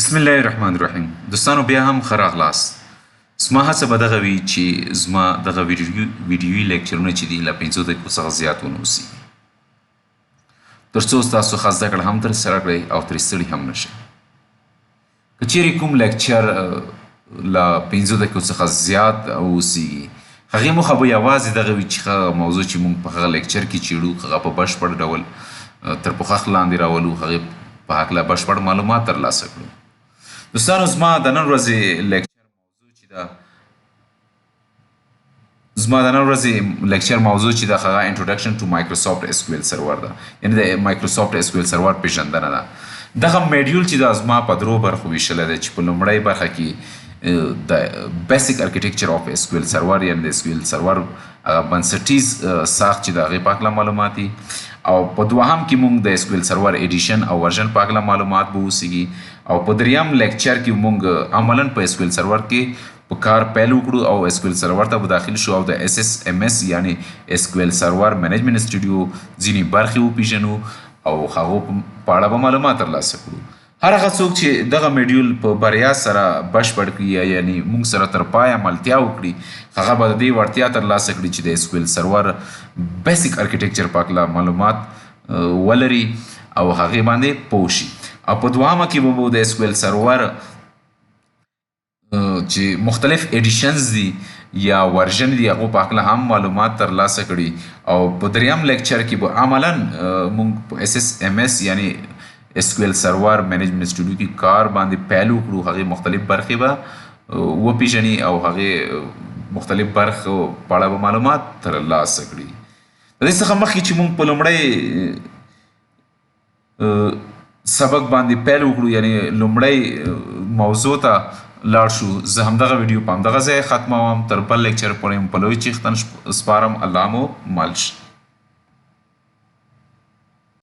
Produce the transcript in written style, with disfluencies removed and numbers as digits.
بسم الله الرحمن الرحیم دوستانو بیا هم ښه راغلاست. زما هڅه به دغه وي چې زما دغه ویډیوي لیکچرونه چې دي له 5 دقیقو څخه زیات ونه اوسي تر څو ستاسو ښه زده کړه هم ترسره کړئ او ترې ستړي هم نه شئ. که چیرې کوم لیکچر له 5 دقیقو څخه زیات اوسیږي هغې موخه به یوازې دغه وي چې هغه موضوع چې موږ په هغه لیکچر کې څېړو هغه په بشپړ ډول تر پوښښ لاندې راولو، هغې په هکله بشپړ معلومات ترلاسه کړو. دوستانو زما د نن ورځې لیکچر موضوع چې ده هغه انټروډکشن ټو مایکروسافټ اسکیول سرور ده، یعنې د مایکروسافټ اسکیول سرور پیژندنه ده. دغه میډیول چې ده زما په 3 برخو ویشلی دی چې په لومړۍ برخه کې د بیسیک ارکیټیکچر اف اسکیول سرور یعنې د اسکیول سرور بنسټیز ساخت چې د هغې په هکله معلومات دي، او په دوهم کې موږ د اسکیول سرور ایډیشن او ورژن په هکله معلومات به اوسیږي، او په دریم لیکچر کې موږ عملاً په اسکیول سرور کې په کار پیل وکړو او اسکیول سرور ته به داخل شو او د SSMS یعنې اسکیول سرور مینجمنټ سټوډیو ځینې برخې وپېژنو او هغو په اړه به معلومات ترلاسه کړو. هر هغه څوک چې دغه میډیول په بریا سره بشپړ کړي یعنې موږ سره تر پایه ملتیا وکړي هغه به د دې وړتیا ترلاسه کړي چې د اسکیول سرور بیسیک ارکیټیکچر په هکله معلومات ولري او هغې باندې پوه شي. او په دوهمه کې به د اسکیول سرور چې مختلف ایډیشنز دي یا ورژن دي هغو په هکله هم معلومات ترلاسه کړي، او په دریم لیکچر کې به عملاً موږ په SSMS یعنې اسکیول سرور مینجمنټ سټوډیو کې کار باندې پیل وکړو، هغې مختلف برخې به وپېژني او هغې مختلف برخو په اړه به معلومات ترلاسه کړي. د دې څخه مخکې چې موږ په لومړی سبق باندې پیل وکړو یعنې لومړی موضوع ته لاړ شو، زه همدغه ویډیو په همدغه ځای ختموم. تر بل لیکچر پورې مو په لوی چیښتن سپارم. الله مو مل شه.